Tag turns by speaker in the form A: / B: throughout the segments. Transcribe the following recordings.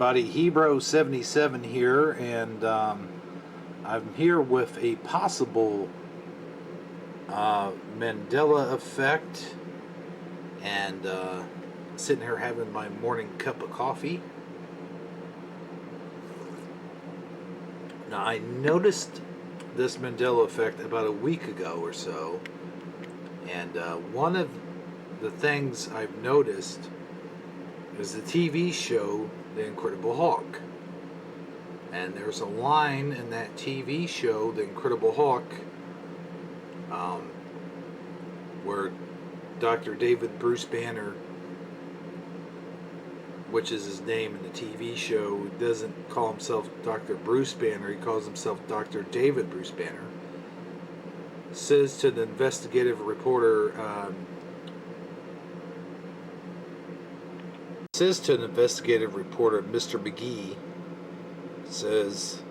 A: everybody, Hebrew77 here, and I'm here with a possible Mandela effect, and sitting here having my morning cup of coffee. Now, I noticed this Mandela effect about a week ago or so, and one of the things I've noticed is the TV show The Incredible Hulk. And there's a line in that TV show, The Incredible Hulk, where Dr. David Bruce Banner, which is his name in the TV show, doesn't call himself Dr. Bruce Banner, he calls himself Dr. David Bruce Banner, says to the investigative reporter, Mr. McGee, says,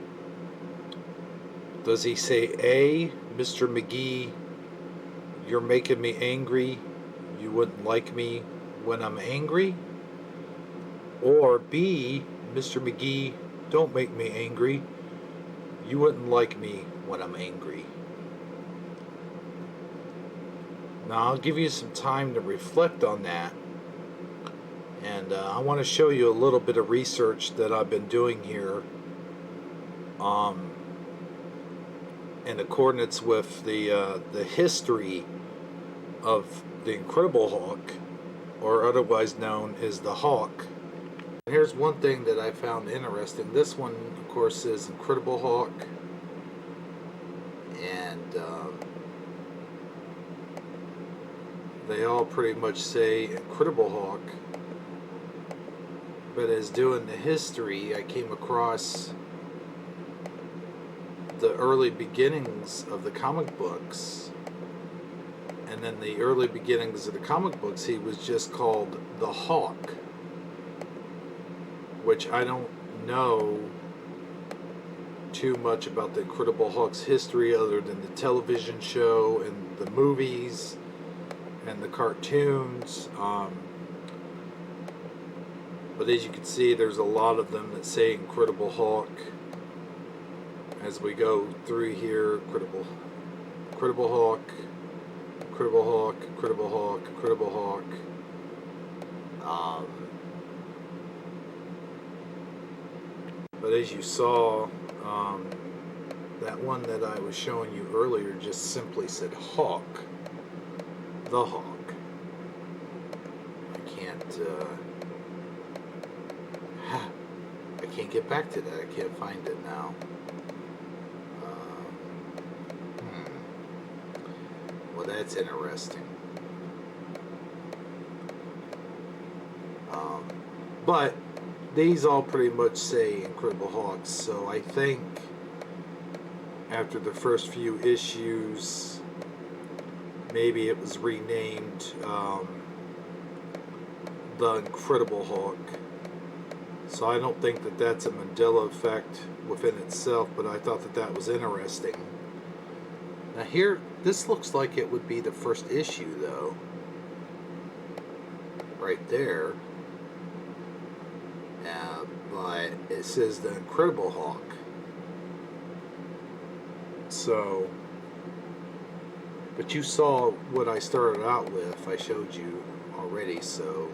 A: does he say, A, Mr. McGee, you're making me angry, you wouldn't like me when I'm angry? Or B, Mr. McGee, don't make me angry, you wouldn't like me when I'm angry? Now, I'll give you some time to reflect on that. And I want to show you a little bit of research that I've been doing here in accordance with the history of the Incredible Hulk, or otherwise known as the Hulk. And here's one thing that I found interesting. This one, of course, is Incredible Hulk, and they all pretty much say Incredible Hulk. But as doing the history, I came across the early beginnings of the comic books, and then the early beginnings of the comic books, he was just called the Hulk, which I don't know too much about the Incredible Hulk's history other than the television show and the movies and the cartoons. But as you can see, there's a lot of them that say Incredible Hulk. As we go through here, Incredible Hulk, Incredible Hulk, Incredible Hulk, Incredible Hulk. But as you saw, that one that I was showing you earlier just simply said Hulk, the Hulk. I can't get back to that. I can't find it now. Well, that's interesting. But these all pretty much say Incredible Hulk, so I think after the first few issues, maybe it was renamed The Incredible Hulk. So I don't think that that's a Mandela effect within itself, but I thought that that was interesting. Now here, this looks like it would be the first issue, though. Right there. But it says The Incredible Hulk. So, but you saw what I started out with. I showed you already, so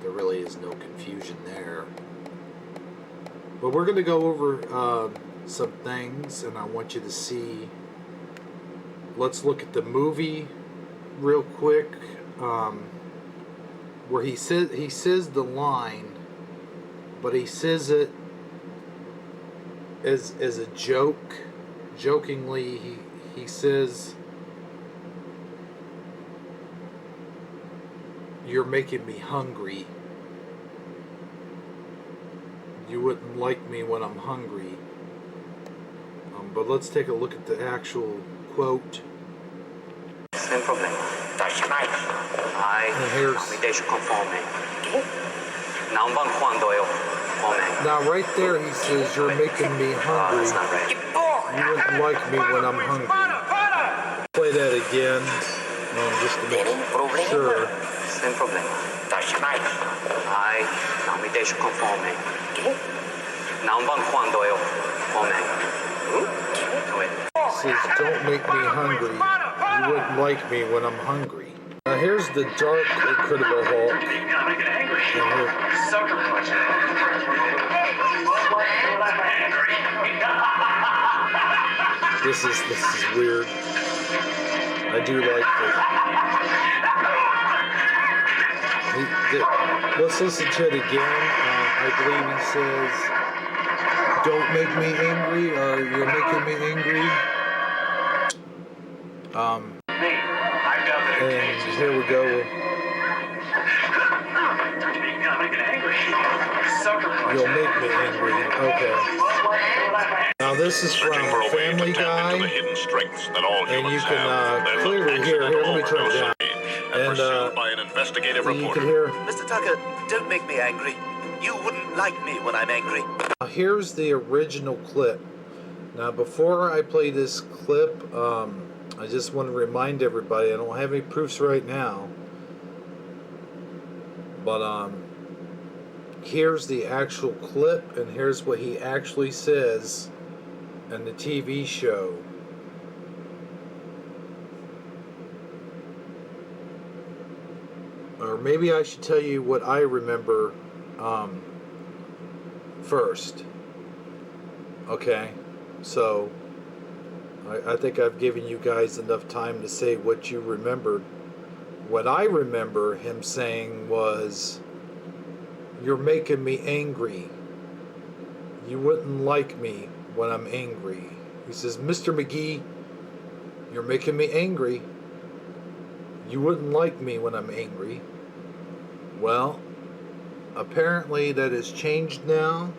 A: there really is no confusion there. But we're going to go over some things, and I want you to see. Let's look at the movie real quick, where he says the line, but he says it as a joke. Jokingly, he says, "You're making me hungry. You wouldn't like me when I'm hungry." But let's take a look at the actual quote.
B: Sem problema. Ai, não me deixo conforme. Não vão quando eu come.
A: Now right there he says, "You're making me hungry. You wouldn't like me when I'm hungry." Play that again, just to make sure.
B: Sem problema. Ai, não deixo com fome. Não bom quando eu come.
A: Says, don't make me hungry. You wouldn't like me when I'm hungry. Now here's the dark Incredible Hulk. This is weird. I do like this. Let's listen to it again. I believe he says, "Don't make me angry," or "You're making me angry." And here we go. You'll make me angry. Okay. Now this is from Family Guy, and you can clearly hear. Here, let me turn it down. And you can hear.
C: Mr. Tucker, don't make me angry. You wouldn't like me when I'm angry.
A: Now here's the original clip. Now before I play this clip, I just want to remind everybody, I don't have any proofs right now, but here's the actual clip, and here's what he actually says in the TV show. Or maybe I should tell you what I remember first. Okay, so I think I've given you guys enough time to say what you remembered. What I remember him saying was, "You're making me angry. You wouldn't like me when I'm angry." He says, "Mr. McGee, you're making me angry. You wouldn't like me when I'm angry." Well, apparently that has changed now,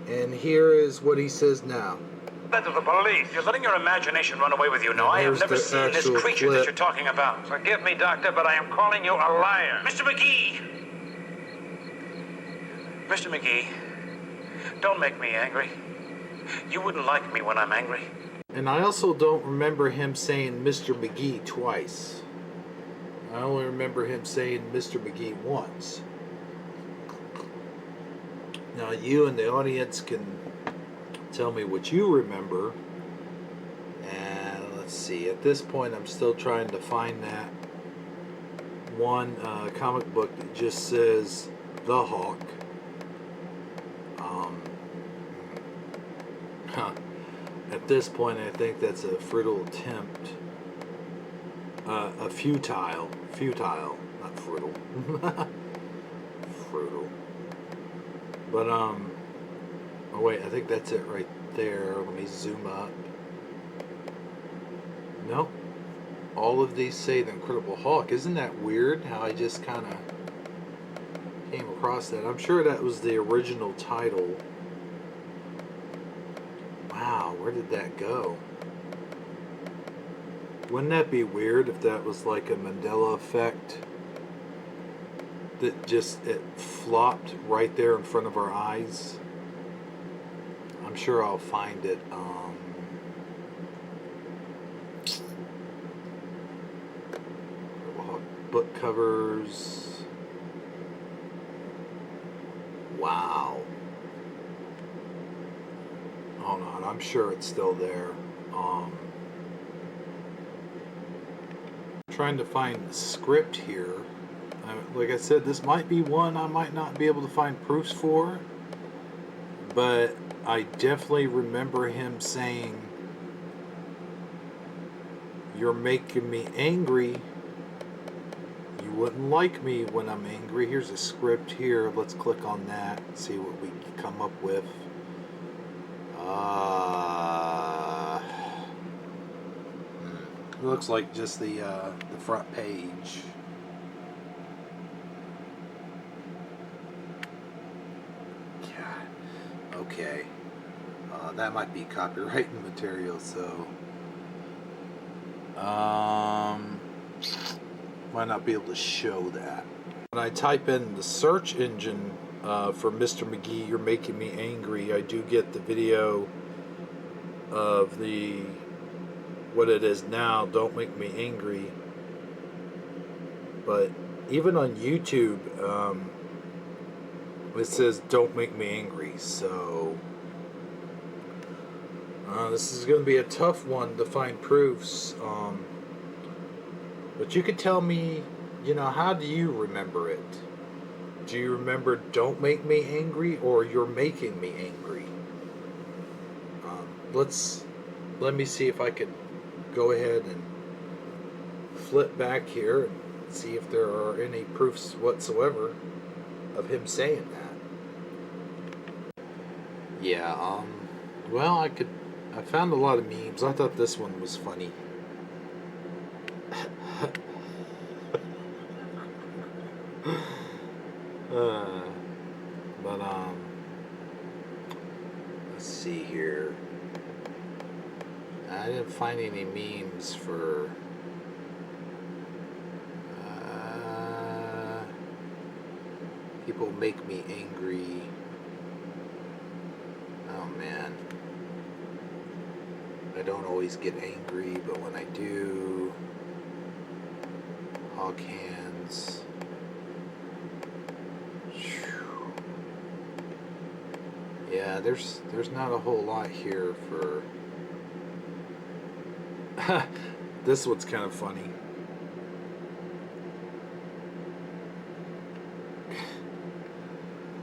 A: and here is what he says now.
D: That of the police. You're letting your imagination run away with you. No, I have never seen this creature that you're talking about. Forgive me, Doctor, but I am calling you a liar. Mr. McGee! Mr. McGee, don't make me angry. You wouldn't like me when I'm angry.
A: And I also don't remember him saying Mr. McGee twice. I only remember him saying Mr. McGee once. Now you in the audience can tell me what you remember. And let's see, at this point I'm still trying to find that one comic book that just says The Hawk. At this point I think that's a futile attempt. Futile, not fruitful. Fruitful. But oh wait, I think that's it right there. Let me zoom up. Nope. All of these say the Incredible Hulk. Isn't that weird how I just kind of came across that? I'm sure that was the original title. Wow, where did that go? Wouldn't that be weird if that was like a Mandela effect? That just, it flopped right there in front of our eyes. I'm sure I'll find it. Book covers. Wow. Hold on, I'm sure it's still there. Trying to find the script here. Like I said, this might be one I might not be able to find proofs for, but I definitely remember him saying, "You're making me angry. You wouldn't like me when I'm angry." Here's a script here. Let's click on that and see what we can come up with. It looks like just the front page. God. Okay. That might be copyright material, so might not be able to show that. When I type in the search engine for Mr. McGee, "You're Making Me Angry," I do get the video of the what it is now, "Don't Make Me Angry." But even on YouTube, It says, don't make me angry. So, this is going to be a tough one to find proofs. But you could tell me, how do you remember it? Do you remember don't make me angry, or you're making me angry? Let me see if I could go ahead and flip back here and see if there are any proofs whatsoever of him saying that. Yeah, well, I found a lot of memes. I thought this one was funny. But let's see here. I didn't find any memes for people make me angry. Oh man, I don't always get angry, but when I do, hog hands. Yeah, there's not a whole lot here for. This one's kind of funny.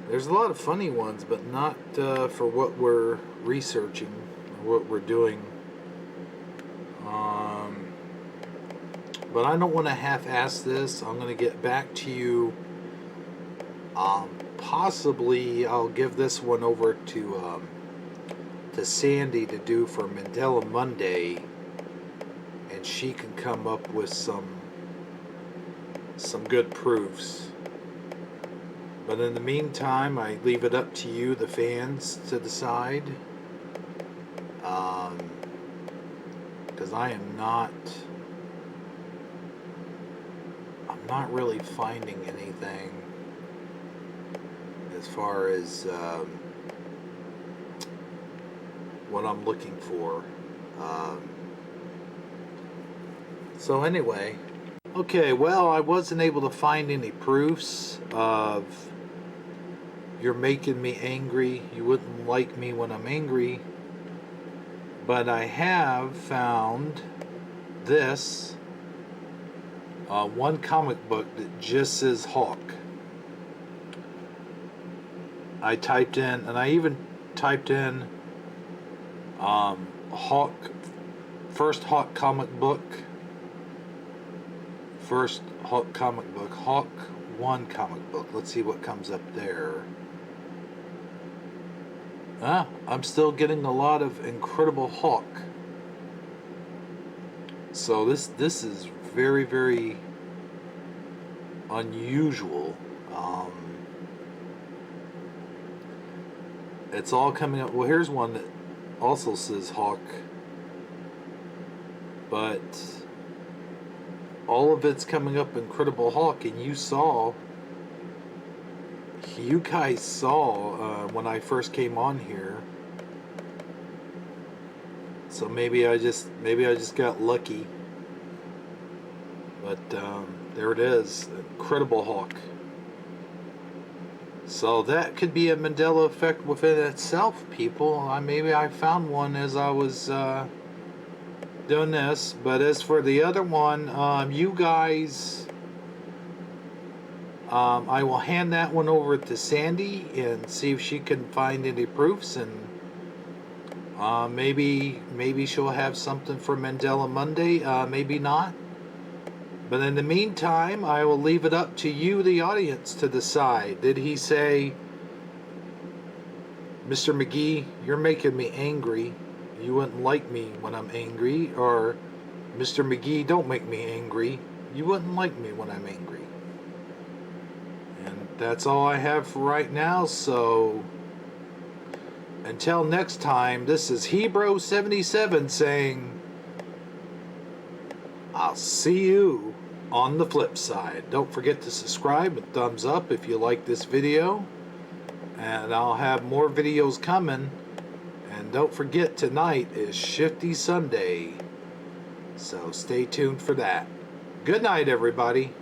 A: There's a lot of funny ones, but not for what we're researching, or what we're doing. But I don't want to half-ass this. I'm going to get back to you. Possibly I'll give this one over to Sandy to do for Mandela Monday, and she can come up with some good proofs. But in the meantime, I leave it up to you, the fans, to decide. Because I'm not really finding anything as far as what I'm looking for. So anyway, okay, well, I wasn't able to find any proofs of you're making me angry, you wouldn't like me when I'm angry, but I have found this one comic book that just says Hawk. I typed in, and I even typed in Hawk, first Hawk comic book, Hawk 1 comic book. Let's see what comes up there. I'm still getting a lot of Incredible Hulk. So this is very, very unusual. It's all coming up. Well, here's one that also says Hawk, but all of it's coming up Incredible Hulk, and you guys saw when I first came on here. So maybe I just got lucky. But there it is, Incredible Hulk. So that could be a Mandela effect within itself, people. Maybe I found one as I was doing this. But as for the other one, you guys, I will hand that one over to Sandy and see if she can find any proofs, and maybe she'll have something for Mandela Monday. Maybe not. But in the meantime, I will leave it up to you, the audience, to decide. Did he say, Mr. McGee, you're making me angry. You wouldn't like me when I'm angry. Or, Mr. McGee, don't make me angry. You wouldn't like me when I'm angry. And that's all I have for right now. So, until next time, this is Hebrew77 saying, I'll see you on the flip side. Don't forget to subscribe and thumbs up if you like this video. And I'll have more videos coming. And don't forget, tonight is Shifty Sunday. So stay tuned for that. Good night, everybody.